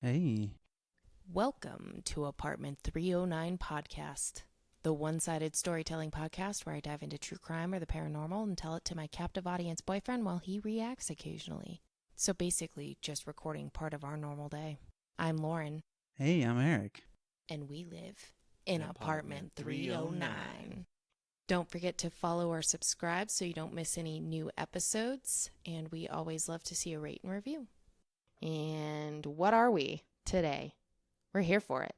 Hey. Welcome to Apartment 309 Podcast, the one-sided storytelling podcast where I dive into true crime or the paranormal and tell it to my captive audience boyfriend while he reacts occasionally. So basically, just recording part of our normal day. I'm Lauren, Hey, I'm Eric. and we live in Apartment Apartment 309. Don't forget to follow or subscribe so you don't miss any new episodes, and we always love to see a rate and review. And what are we today? We're here for it.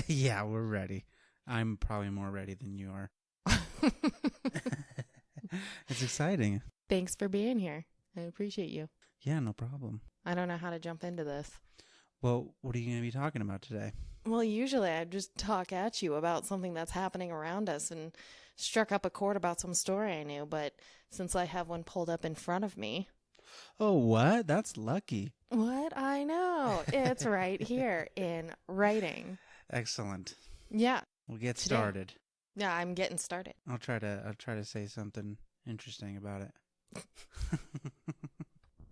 Yeah, we're ready. I'm probably more ready than you are. It's exciting. Thanks for being here. I appreciate you. Yeah, no problem. I don't know how to jump into this. Well, what are you going to be talking about today? Well, usually I just talk at you about something that's happening around us and struck up a chord about some story I knew, but since I have one pulled up in front of me. Oh, what? That's lucky. What? I know. It's right here in writing. Excellent. Yeah. We'll get Today. started. Yeah, I'm getting started. I'll try to say something interesting about it.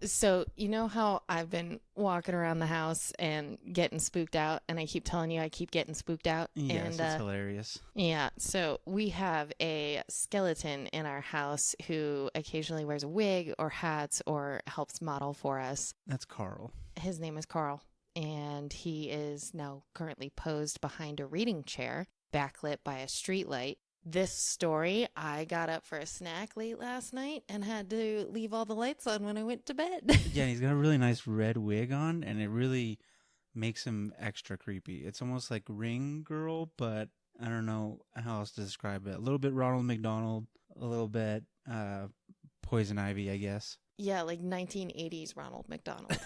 So, you know how I've been walking around the house and getting spooked out, and I keep telling you I keep getting spooked out? Yes, and, it's hilarious. Yeah, so we have a skeleton in our house who occasionally wears a wig or hats or helps model for us. That's Carl. His name is Carl, and he is now currently posed behind a reading chair, backlit by a street light. This story, I got up for a snack late last night and had to leave all the lights on when I went to bed. Yeah, he's got a really nice red wig on, and it really makes him extra creepy. It's almost like Ring Girl, but I don't know how else to describe it. A little bit Ronald McDonald, a little bit Poison Ivy, I guess. Yeah, like 1980s Ronald McDonald.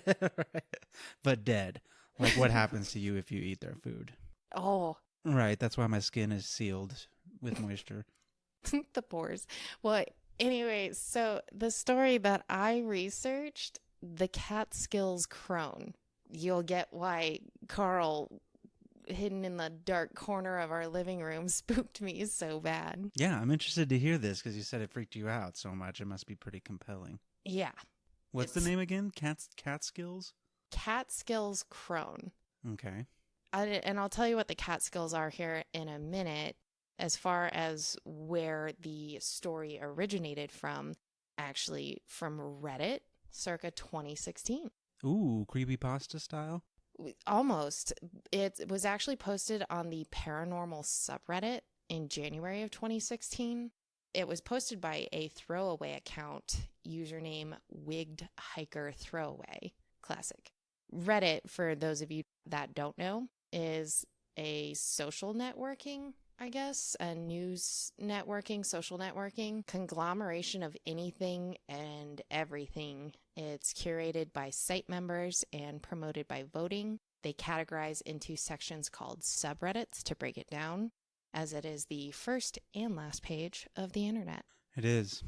Right. But dead. Like what happens to you if you eat their food. Oh, Right, that's why my skin is sealed with moisture. the pores. Well, anyway, so the story that I researched, the Catskills crone. You'll get why Carl, hidden in the dark corner of our living room, spooked me so bad. Yeah, I'm interested to hear this because you said it freaked you out so much. It must be pretty compelling. Yeah, What's the it's name again? Catskills? Catskills crone. Okay. And I'll tell you what the Catskills are here in a minute. As far as where the story originated from, actually from Reddit, circa 2016. Ooh, creepypasta style? Almost. It was actually posted on the paranormal subreddit in January of 2016. It was posted by a throwaway account, username Wigged Hiker Throwaway. Classic. Reddit, for those of you that don't know, is a social networking, I guess, a news networking, social networking conglomeration of anything and everything. It's curated by site members and promoted by voting. They categorize into sections called subreddits to break it down, as it is the first and last page of the internet. It is.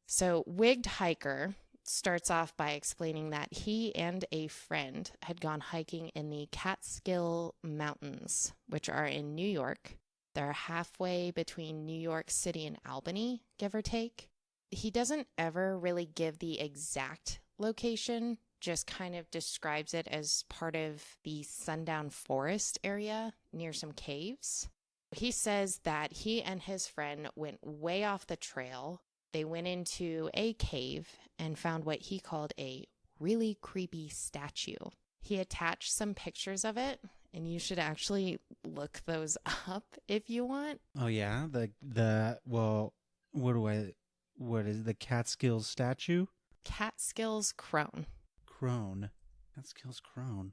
So, Wigged Hiker starts off by explaining that he and a friend had gone hiking in the Catskill Mountains, which are in New York. They're halfway between New York City and Albany, give or take. He doesn't ever really give the exact location, just kind of describes it as part of the Sundown Forest area near some caves. He says that he and his friend went way off the trail. They went into a cave and found what he called a really creepy statue. He attached some pictures of it, and you should actually look those up if you want. Oh yeah, well, what is the Catskills statue? Catskills crone. Crone. Catskills crone.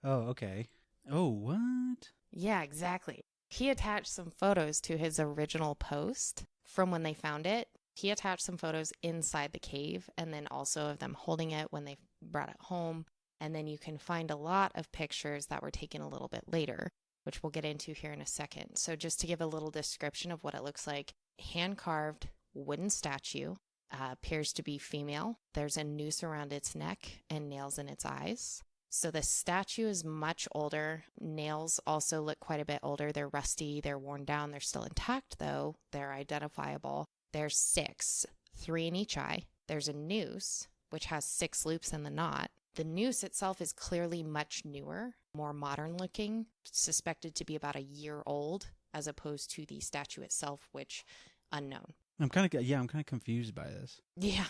Oh, okay. Oh, what? Yeah, exactly. He attached some photos to his original post from when they found it. He attached some photos inside the cave and then also of them holding it when they brought it home. And then you can find a lot of pictures that were taken a little bit later, which we'll get into here in a second. So just to give a little description of what it looks like, hand-carved wooden statue, appears to be female. There's a noose around its neck and nails in its eyes. So the statue is much older. Nails also look quite a bit older. They're rusty, they're worn down, they're still intact though. They're identifiable. There's 6, 3 in each eye. There's a noose, which has 6 loops in the knot. The noose itself is clearly much newer, more modern looking, suspected to be about a year old, as opposed to the statue itself, which unknown. I'm kind of confused by this. Yeah,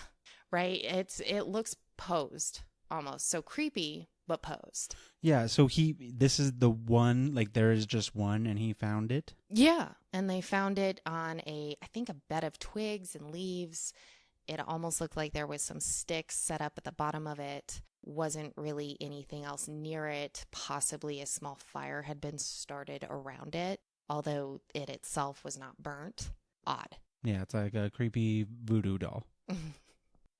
right. It looks posed almost. So creepy, but posed. Yeah, so this is the one, like there is just one and he found it. Yeah, and they found it on I think a bed of twigs and leaves. It almost looked like there was some sticks set up at the bottom of it. Wasn't really anything else near it. Possibly a small fire had been started around it, although it itself was not burnt. Odd. Yeah, it's like a creepy voodoo doll.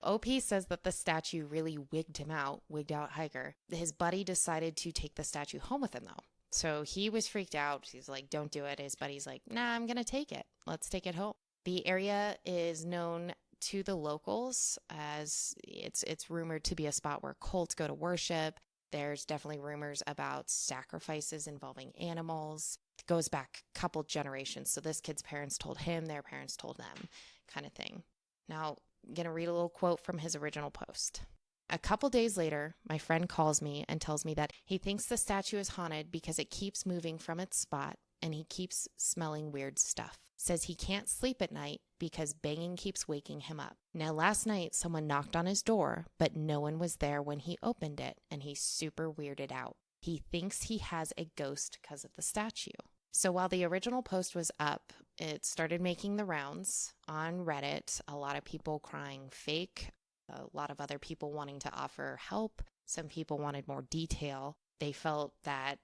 OP says that the statue really wigged out Hiker. His buddy decided to take the statue home with him, though. So he was freaked out. He's like, don't do it. His buddy's like, nah, I'm going to take it. Let's take it home. The area is known to the locals as it's rumored to be a spot where cults go to worship. There's definitely rumors about sacrifices involving animals. It goes back a couple generations. So this kid's parents told him, their parents told them, kind of thing. Now, I'm going to read a little quote from his original post. A couple days later, my friend calls me and tells me that he thinks the statue is haunted because it keeps moving from its spot and he keeps smelling weird stuff. Says he can't sleep at night because banging keeps waking him up. Now, last night, someone knocked on his door, but no one was there when he opened it, and he's super weirded out. He thinks he has a ghost because of the statue. So while the original post was up, it started making the rounds on Reddit. A lot of people crying fake, a lot of other people wanting to offer help. Some people wanted more detail. They felt that,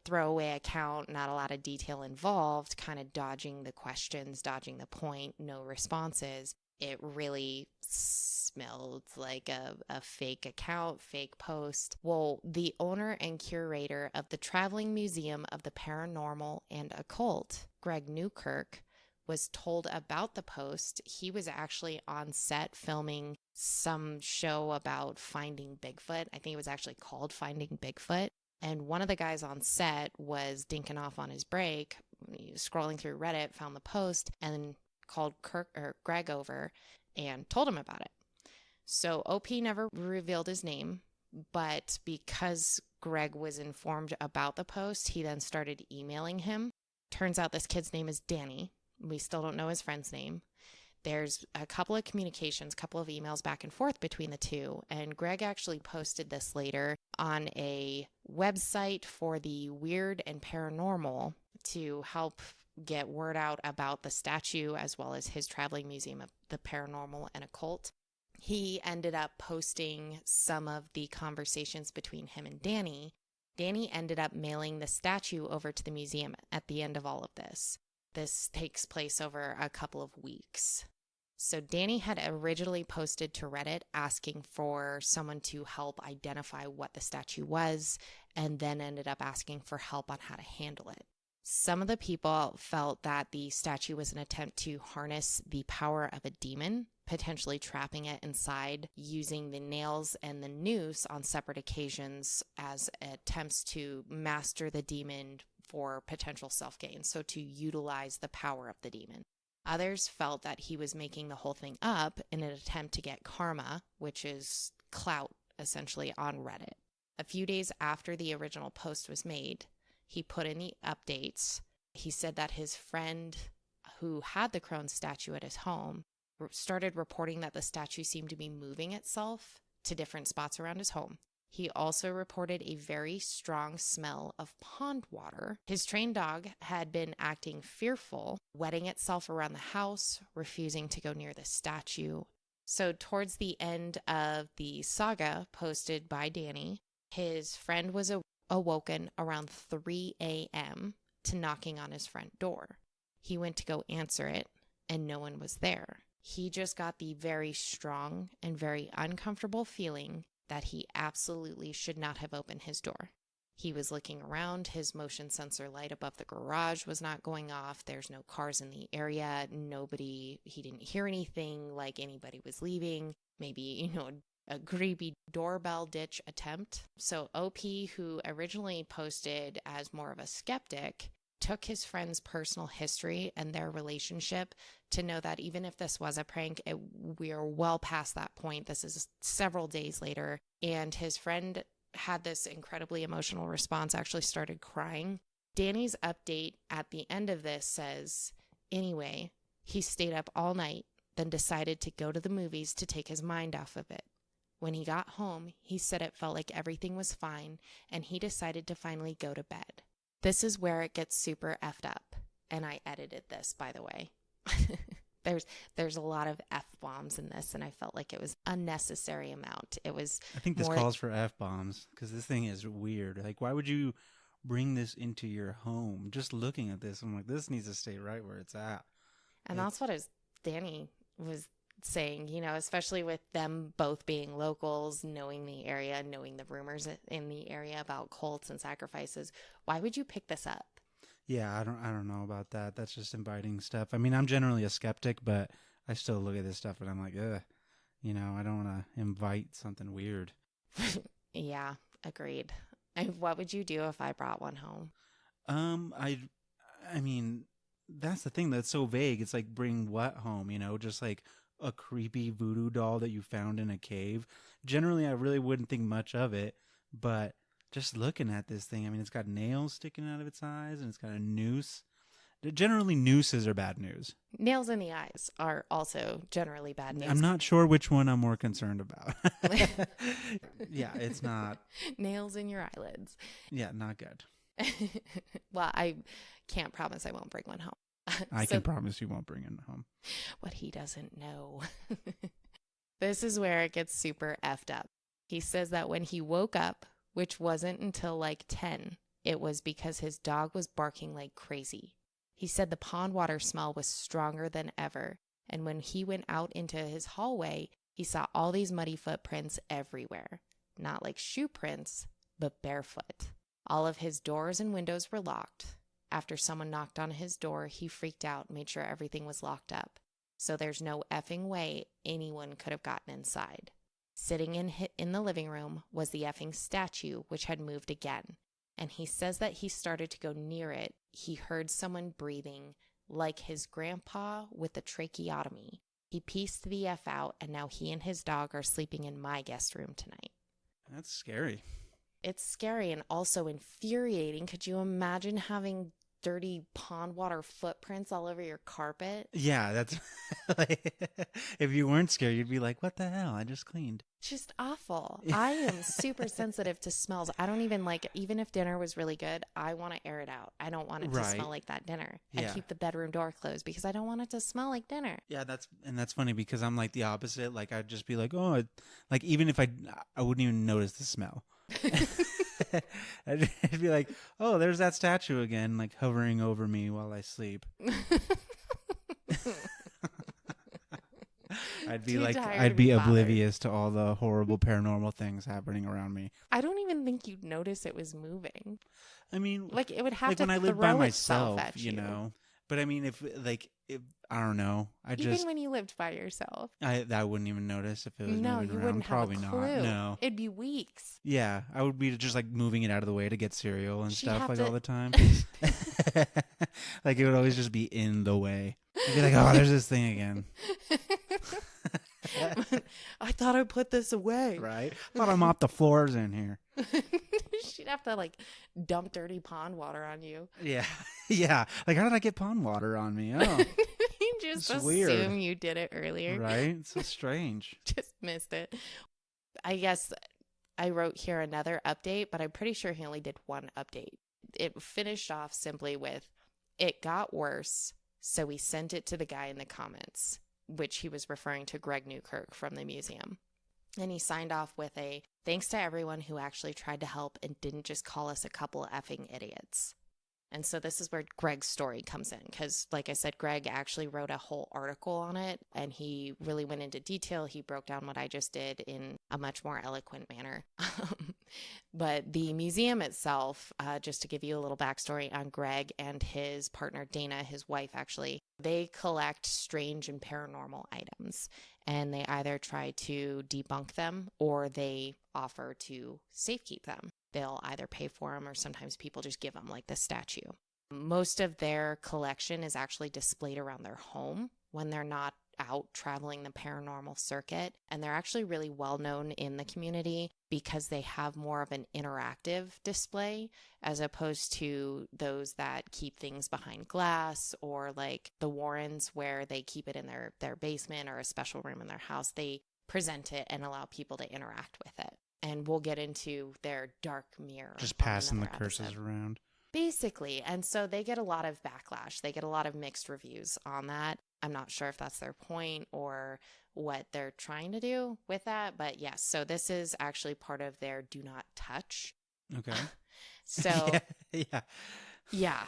throwaway account, not a lot of detail involved, kind of dodging the questions, dodging the point, no responses. It really smelled like a fake account, fake post. Well, the owner and curator of the Traveling Museum of the Paranormal and Occult, Greg Newkirk, was told about the post. He was actually on set filming some show about finding Bigfoot. I think it was actually called Finding Bigfoot. And one of the guys on set was dinking off on his break, scrolling through Reddit, found the post, and called Greg over and told him about it. So OP never revealed his name, but because Greg was informed about the post, he then started emailing him. Turns out this kid's name is Danny. We still don't know his friend's name. There's a couple of communications, couple of emails back and forth between the two. And Greg actually posted this later on a website for the weird and paranormal to help get word out about the statue as well as his traveling museum of the paranormal and occult. He ended up posting some of the conversations between him and Danny. Danny ended up mailing the statue over to the museum at the end of all of this. This takes place over a couple of weeks. So Danny had originally posted to Reddit asking for someone to help identify what the statue was, and then ended up asking for help on how to handle it. Some of the people felt that the statue was an attempt to harness the power of a demon, potentially trapping it inside, using the nails and the noose on separate occasions as attempts to master the demon for potential self-gain, so to utilize the power of the demon. Others felt that he was making the whole thing up in an attempt to get karma, which is clout, essentially, on Reddit. A few days after the original post was made, he put in the updates. He said that his friend who had the crone statue at his home started reporting that the statue seemed to be moving itself to different spots around his home. He also reported a very strong smell of pond water. His trained dog had been acting fearful, wetting itself around the house, refusing to go near the statue. So towards the end of the saga posted by Danny, his friend was awoken around 3 a.m. to knocking on his front door. He went to go answer it, and no one was there. He just got the very strong and very uncomfortable feeling that he absolutely should not have opened his door. He was looking around. His motion sensor light above the garage was not going off. There's no cars in the area. He didn't hear anything like anybody was leaving. Maybe, a creepy doorbell ditch attempt. So OP, who originally posted as more of a skeptic, took his friend's personal history and their relationship to know that even if this was a prank, we are well past that point. This is several days later. and his friend had this incredibly emotional response, actually started crying. Danny's update at the end of this says, anyway, he stayed up all night, then decided to go to the movies to take his mind off of it. When he got home, he said it felt like everything was fine, and he decided to finally go to bed. This is where it gets super effed up, and I edited this, by the way. There's a lot of F-bombs in this, and I felt like it was unnecessary amount. It was I think this more... calls for F-bombs because this thing is weird. Like, why would you bring this into your home? Just looking at this, I'm like, this needs to stay right where it's at. And that's what Danny was saying, you know, especially with them both being locals, knowing the area, knowing the rumors in the area about cults and sacrifices. Why would you pick this up? Yeah, I don't know about that. That's just inviting stuff. I mean, I'm generally a skeptic, but I still look at this stuff and I'm like, ugh, you know, I don't want to invite something weird. Yeah, agreed. What would you do if I brought one home? I mean, that's the thing that's so vague. It's like, bring what home, you know, just like a creepy voodoo doll that you found in a cave. Generally, I really wouldn't think much of it, but just looking at this thing, I mean, it's got nails sticking out of its eyes and it's got a noose. Generally, nooses are bad news. Nails in the eyes are also generally bad news. I'm not sure which one I'm more concerned about. Yeah, it's not. Nails in your eyelids. Yeah, not good. Well, I can't promise I won't bring one home. I can promise you won't bring it home. What he doesn't know. This is where it gets super effed up. He says that when he woke up, which wasn't until like 10, it was because his dog was barking like crazy. He said the pond water smell was stronger than ever, and when he went out into his hallway, he saw all these muddy footprints everywhere. Not like shoe prints, but barefoot. All of his doors and windows were locked. After someone knocked on his door, he freaked out, made sure everything was locked up. So there's no effing way anyone could have gotten inside. Sitting in the living room was the effing statue, which had moved again. And he says that he started to go near it. He heard someone breathing like his grandpa with a tracheotomy. He pieced the F out, and now he and his dog are sleeping in my guest room tonight. That's scary. It's scary and also infuriating. Could you imagine having dirty pond water footprints all over your carpet? Yeah, that's like, if you weren't scared, you'd be like, what the hell? I just cleaned. Just awful. I am super sensitive to smells. I don't even like, even if dinner was really good, I want to air it out. I don't want it to smell like that dinner. Yeah. I keep the bedroom door closed because I don't want it to smell like dinner. Yeah, that's funny because I'm like the opposite. Like, I'd just be like, oh, like even if I wouldn't even notice the smell. I'd be like, oh, there's that statue again, like hovering over me while I sleep. I'd be oblivious to all the horrible paranormal things happening around me. I don't even think you'd notice it was moving. I mean, like it would have like to when I throw lived by itself myself, at you know. But I mean, if I don't know, even when you lived by yourself, I wouldn't even notice if it was no, moving you around. wouldn't Probably have a clue. not. No, it'd be weeks. Yeah, I would be just like moving it out of the way to get cereal and stuff like all the time. Like it would always just be in the way. I'd be like, oh, there's this thing again. I thought I put this away. Right? I thought I mopped the floors in here. She'd have to like dump dirty pond water on you. Yeah. Yeah. Like, how did I get pond water on me? Oh. You just assume weird. You did it earlier. Right? It's so strange. Just missed it. I guess I wrote here another update, but I'm pretty sure he only did one update. It finished off simply with, it got worse, so we sent it to the guy in the comments, which he was referring to Greg Newkirk from the museum. And he signed off with a, thanks to everyone who actually tried to help and didn't just call us a couple effing idiots. And so this is where Greg's story comes in, because like I said, Greg actually wrote a whole article on it, and he really went into detail. He broke down what I just did in a much more eloquent manner. But the museum itself, just to give you a little backstory on Greg and his partner Dana, his wife actually, they collect strange and paranormal items, and they either try to debunk them or they offer to safekeep them. They'll either pay for them or sometimes people just give them, like the statue. Most of their collection is actually displayed around their home when they're not out traveling the paranormal circuit. And they're actually really well known in the community because they have more of an interactive display as opposed to those that keep things behind glass, or like the Warrens where they keep it in their basement or a special room in their house. They present it and allow people to interact with it. And we'll get into their dark mirror. Just passing the curses around. Basically. And so they get a lot of backlash. They get a lot of mixed reviews on that. I'm not sure if that's their point or what they're trying to do with that. But yes, so this is actually part of their do not touch. Okay. So yeah.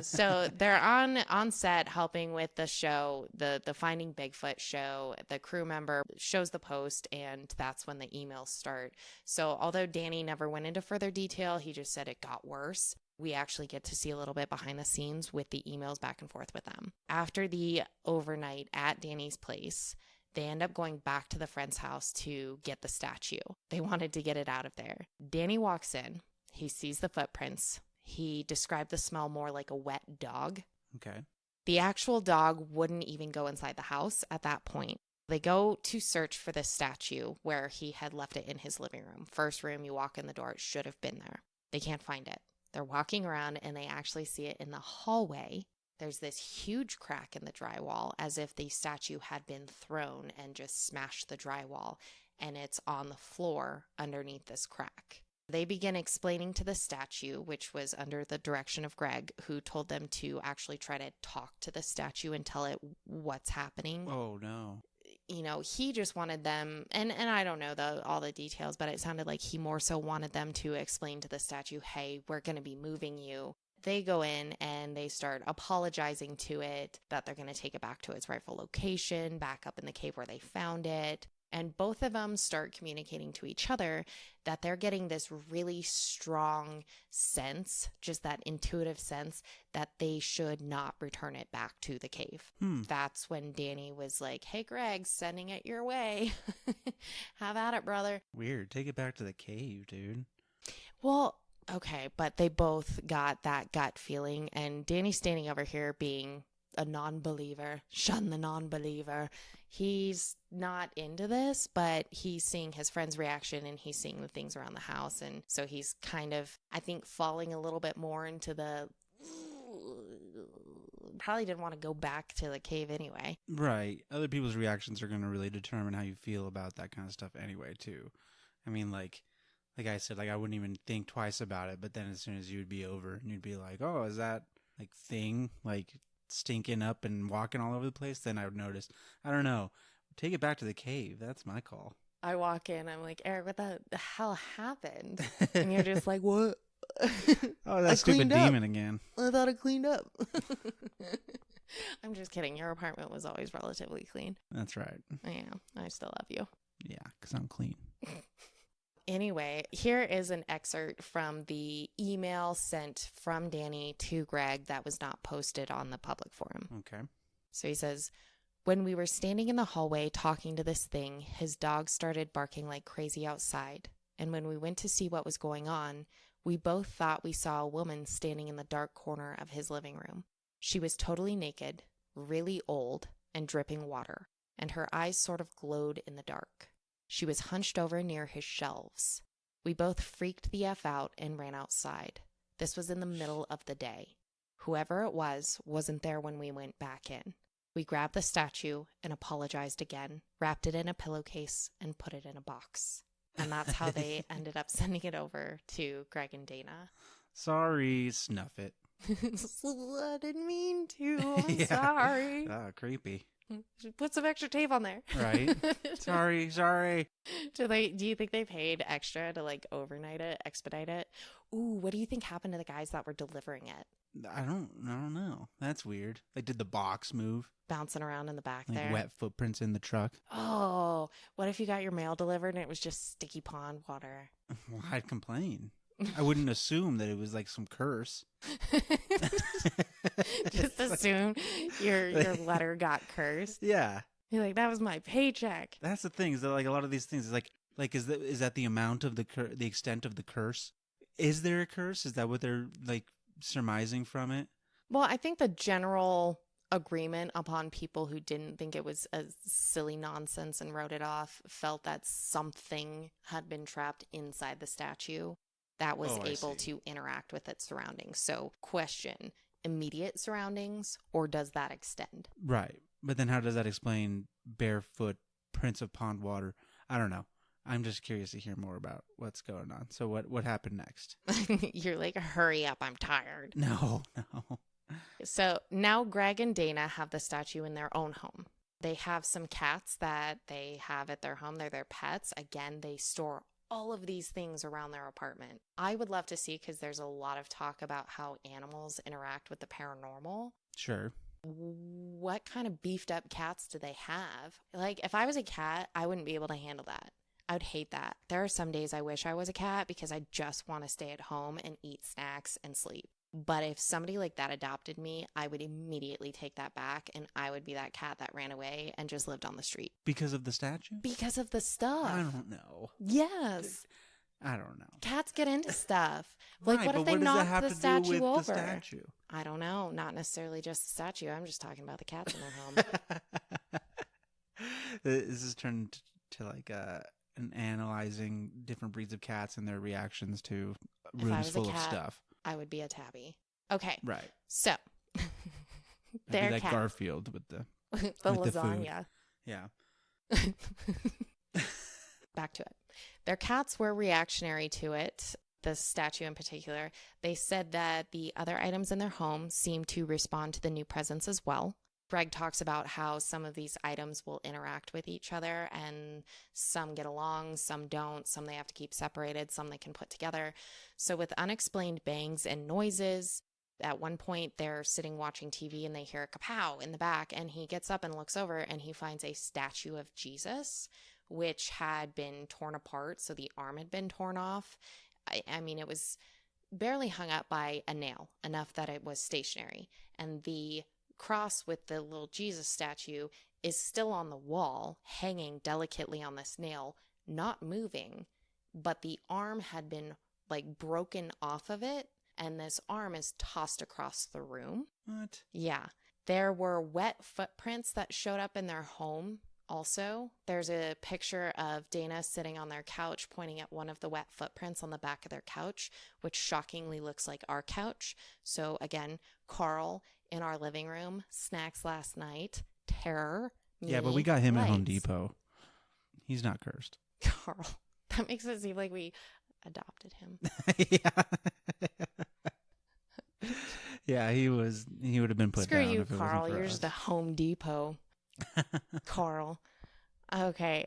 So they're on set helping with the show, the Finding Bigfoot show. The crew member shows the post, and that's when the emails start. So although Danny never went into further detail, he just said it got worse. We actually get to see a little bit behind the scenes with the emails back and forth with them. After the overnight at Danny's place, they end up going back to the friend's house to get the statue. They wanted to get it out of there. Danny walks in. He sees the footprints. He described the smell more like a wet dog. Okay. The actual dog wouldn't even go inside the house at that point. They go to search for this statue where he had left it in his living room. First room, you walk in the door, it should have been there. They can't find it. They're walking around and they actually see it in the hallway. There's this huge crack in the drywall as if the statue had been thrown and just smashed the drywall, and it's on the floor underneath this crack. They begin explaining to the statue, which was under the direction of Greg, who told them to actually try to talk to the statue and tell it what's happening. Oh, no. You know, he just wanted them, and I don't know all the details, but it sounded like he more so wanted them to explain to the statue, hey, we're going to be moving you. They go in and they start apologizing to it, that they're going to take it back to its rightful location, back up in the cave where they found it. And both of them start communicating to each other that they're getting this really strong sense, just that intuitive sense, that they should not return it back to the cave. That's when Danny was like, hey, Greg, sending it your way. Have at it, brother. Weird. Take it back to the cave, dude. Well, okay, but they both got that gut feeling. And Danny's standing over here being a non-believer. Shun the non-believer. He's not into this, but he's seeing his friend's reaction and he's seeing the things around the house. And so he's kind of, I think, falling a little bit more into the probably didn't want to go back to the cave anyway. Right. Other people's reactions are going to really determine how you feel about that kind of stuff anyway, too. I mean, like I said, like I wouldn't even think twice about it, but then as soon as you'd be over and you'd be like, oh, is that like thing like stinking up and walking all over the place, then I would notice. I don't know. Take it back to the cave. That's my call. I walk in, I'm like, Eric, what the hell happened? And you're just like, what? Oh, that stupid demon again. I thought it cleaned up. I'm just kidding. Your apartment was always relatively clean. That's right. Yeah, I still love you. Yeah, because I'm clean. Anyway, here is an excerpt from the email sent from Danny to Greg that was not posted on the public forum. Okay. So he says, when we were standing in the hallway talking to this thing, his dog started barking like crazy outside. And when we went to see what was going on, we both thought we saw a woman standing in the dark corner of his living room. She was totally naked, really old, and dripping water, and her eyes sort of glowed in the dark. She was hunched over near his shelves. We both freaked the F out and ran outside. This was in the middle of the day. Whoever it was wasn't there when we went back in. We grabbed the statue and apologized again, wrapped it in a pillowcase, and put it in a box. And that's how they ended up sending it over to Greg and Dana. Sorry, snuff it. I didn't mean to. I'm sorry. Ah, creepy. Put some extra tape on there. Right. Sorry. Do you think they paid extra to like overnight it, expedite it? Ooh, what do you think happened to the guys that were delivering it? I don't know. That's weird. Like, did the box move? Bouncing around in the back like there. Wet footprints in the truck. Oh, what if you got your mail delivered and it was just sticky pond water? Well, I'd complain. I wouldn't assume that it was like some curse. Just assume your letter got cursed. Yeah. You're like, that was my paycheck. That's the thing. Is that like a lot of these things is like is that the amount of the extent of the curse? Is there a curse? Is that what they're like surmising from it? Well, I think the general agreement upon people who didn't think it was a silly nonsense and wrote it off, felt that something had been trapped inside the statue that was Oh, I able see. to interact with its surroundings. So, question, immediate surroundings, or does that extend? Right. But then how does that explain barefoot prints of pond water? I don't know. I'm just curious to hear more about what's going on. So what happened next? You're like, hurry up, I'm tired. No, no. So now Greg and Dana have the statue in their own home. They have some cats that they have at their home. They're their pets. Again, they store all of these things around their apartment. I would love to see, because there's a lot of talk about how animals interact with the paranormal. Sure. What kind of beefed up cats do they have? Like, if I was a cat, I wouldn't be able to handle that. I would hate that. There are some days I wish I was a cat because I just want to stay at home and eat snacks and sleep. But if somebody like that adopted me, I would immediately take that back, and I would be that cat that ran away and just lived on the street. Because of the statue? Because of the stuff. I don't know. Yes. I don't know. Cats get into stuff. Like, Right, what if but they what does that knock have the to do statue with over? the statue? I don't know. Not necessarily just the statue. I'm just talking about the cats in their home. This is turned to like an analyzing different breeds of cats and their reactions to If I rooms was a full of cat, stuff. I would be a tabby. Okay. Right. So, I'd their be like cat. Garfield with the the with the food. lasagna. Yeah. Back to it. Their cats were reactionary to it, the statue in particular. They said that the other items in their home seemed to respond to the new presence as well. Greg talks about how some of these items will interact with each other, and some get along, some don't, some they have to keep separated, some they can put together. So with unexplained bangs and noises, at one point they're sitting watching TV and they hear a kapow in the back, and he gets up and looks over and he finds a statue of Jesus, which had been torn apart. So the arm had been torn off. I mean, it was barely hung up by a nail, enough that it was stationary. And the cross with the little Jesus statue is still on the wall, hanging delicately on this nail, not moving, but the arm had been like broken off of it, and this arm is tossed across the room. What? Yeah. There were wet footprints that showed up in their home. Also, there's a picture of Dana sitting on their couch pointing at one of the wet footprints on the back of their couch, which shockingly looks like our couch. So again, Carl in our living room, snacks last night, terror. Yeah, but me, we got him at Home lights. Depot. He's not cursed. Carl. That makes it seem like we adopted him. Yeah. Yeah, he would have been put Screw down you, if it Carl. wasn't for You're us. just a Home Depot. Carl. Okay.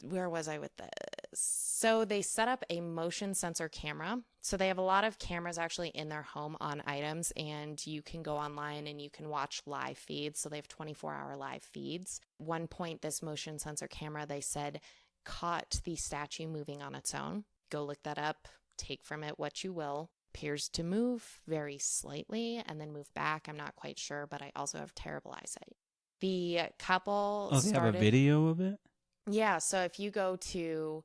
Where was I with this? So they set up a motion sensor camera. So they have a lot of cameras actually in their home on items, and you can go online and you can watch live feeds. So they have 24-hour live feeds. One point, this motion sensor camera, they said, caught the statue moving on its own. Go look that up. Take from it what you will. Appears to move very slightly and then move back. I'm not quite sure, but I also have terrible eyesight. The couple Oh, they started... have a video of it? Yeah, so if you go to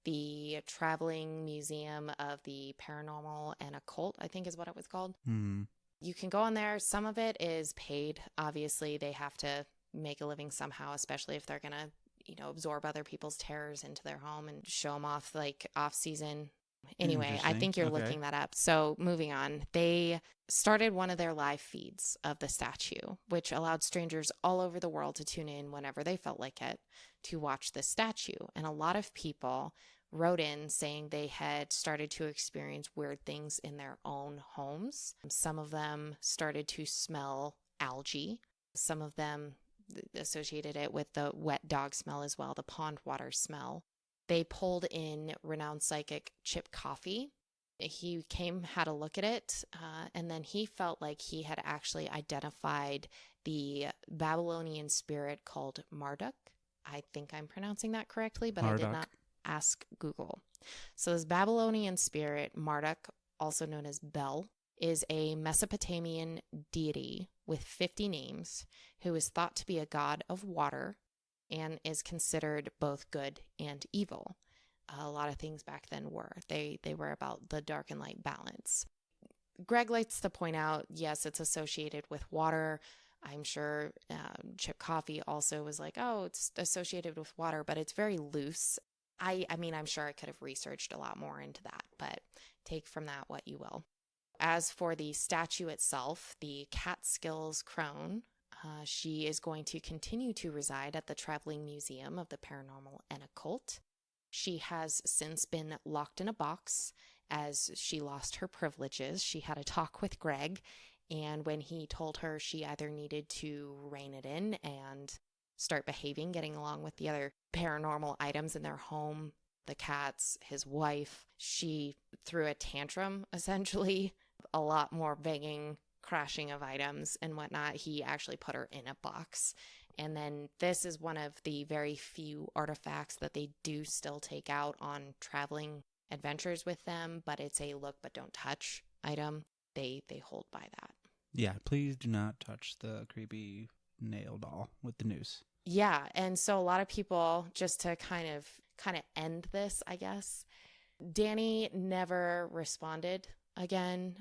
the Traveling Museum of the Paranormal and Occult, I think is what it was called, you can go on there. Some of it is paid. Obviously, they have to make a living somehow, especially if they're going to, absorb other people's terrors into their home and show them off, like, off-season. Anyway, I think you're looking that up. So moving on, they started one of their live feeds of the statue, which allowed strangers all over the world to tune in whenever they felt like it to watch the statue. And a lot of people wrote in saying they had started to experience weird things in their own homes. Some of them started to smell algae. Some of them associated it with the wet dog smell as well, the pond water smell. They pulled in renowned psychic Chip Coffey. He came, had a look at it, and then he felt like he had actually identified the Babylonian spirit called Marduk. I think I'm pronouncing that correctly, but Marduk. I did not ask Google. So this Babylonian spirit, Marduk, also known as Bel, is a Mesopotamian deity with 50 names who is thought to be a god of water and is considered both good and evil. A lot of things back then were. They were about the dark and light balance. Greg likes to point out, yes, it's associated with water. I'm sure Chip Coffey also was like, oh, it's associated with water, but it's very loose. I mean, I'm sure I could have researched a lot more into that, but take from that what you will. As for the statue itself, the Catskills crone, she is going to continue to reside at the Traveling Museum of the Paranormal and Occult. She has since been locked in a box as she lost her privileges. She had a talk with Greg, and when he told her she either needed to rein it in and start behaving, getting along with the other paranormal items in their home, the cats, his wife, she threw a tantrum, essentially. A lot more banging, crashing of items and whatnot. He actually put her in a box. And then this is one of the very few artifacts that they do still take out on traveling adventures with them, but it's a look but don't touch item. They hold by that. Yeah, please do not touch the creepy nail doll with the noose. Yeah, and so a lot of people, just to kind of end this, I guess, Danny never responded again.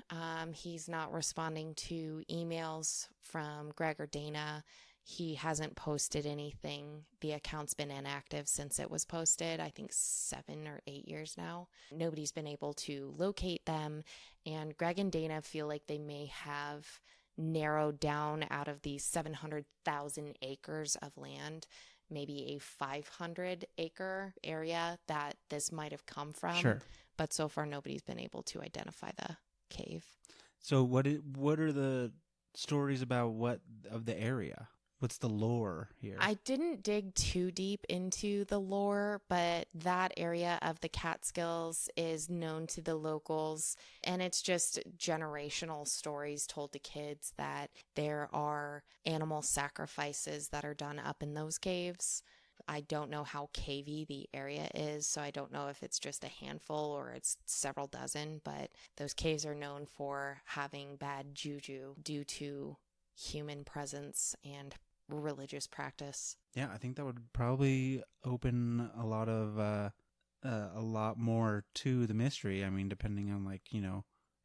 He's not responding to emails from Greg or Dana. He hasn't posted anything. The account's been inactive since it was posted, I think 7 or 8 years now. Nobody's been able to locate them, and Greg and Dana feel like they may have narrowed down out of the 700,000 acres of land, maybe a 500-acre area that this might have come from. Sure. But so far, nobody's been able to identify the cave. So what are the stories about of the area? What's the lore here? I didn't dig too deep into the lore, but that area of the Catskills is known to the locals, and it's just generational stories told to kids that there are animal sacrifices that are done up in those caves. I don't know how cavey the area is, so I don't know if it's just a handful or it's several dozen, but those caves are known for having bad juju due to human presence and religious practice. Yeah, I think that would probably open a lot more to the mystery. I mean, depending on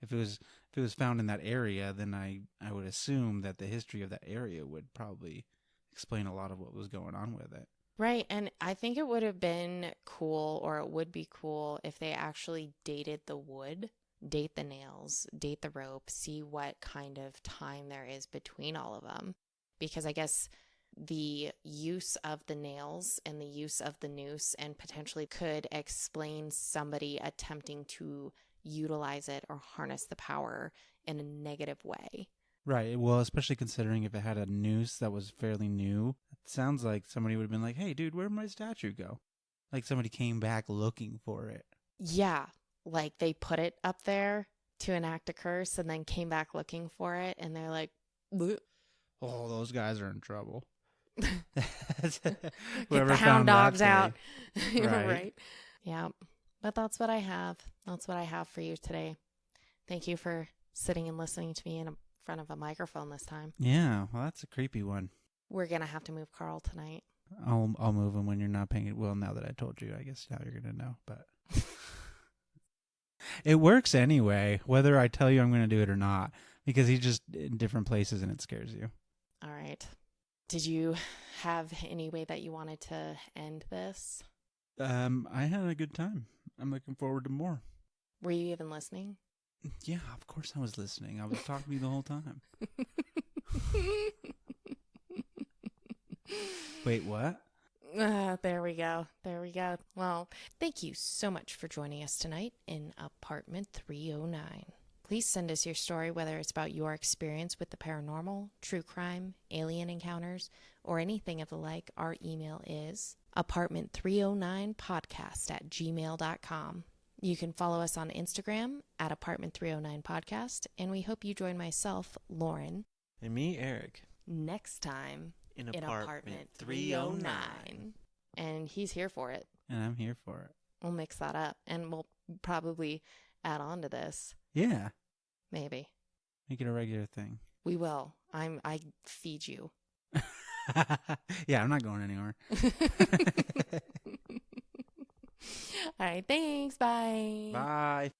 if it was found in that area, then I would assume that the history of that area would probably explain a lot of what was going on with it. Right, and I think it would have been cool, or it would be cool, if they actually dated the wood, date the nails, date the rope, see what kind of time there is between all of them. Because I guess the use of the nails and the use of the noose and potentially could explain somebody attempting to utilize it or harness the power in a negative way. Right. Well, especially considering if it had a noose that was fairly new, it sounds like somebody would have been like, hey, dude, where'd my statue go? Like somebody came back looking for it. Yeah. Like they put it up there to enact a curse and then came back looking for it. And they're like, bleh. Oh, those guys are in trouble. Get the hound dogs out. Right. Yeah. But that's what I have. That's what I have for you today. Thank you for sitting and listening to me in front of a microphone this time. Yeah, well, that's a creepy one. We're gonna have to move Carl tonight. I'll move him when you're not paying it. Well, now that I told you, I guess now you're gonna know. But it works anyway, whether I tell you I'm gonna do it or not, because he's just in different places and it scares you. All right. Did you have any way that you wanted to end this? I had a good time. I'm looking forward to more. Were you even listening? Yeah, of course I was listening. I was talking to you the whole time. Wait, what? There we go. There we go. Well, thank you so much for joining us tonight in Apartment 309. Please send us your story, whether it's about your experience with the paranormal, true crime, alien encounters, or anything of the like. Our email is apartment309podcast@gmail.com. You can follow us on Instagram at apartment309podcast, and we hope you join myself, Lauren, and me, Eric, next time in Apartment 309. And he's here for it. And I'm here for it. We'll mix that up, and we'll probably add on to this. Yeah. Maybe. Make it a regular thing. We will. I feed you. Yeah, I'm not going anywhere. All right, thanks. Bye. Bye.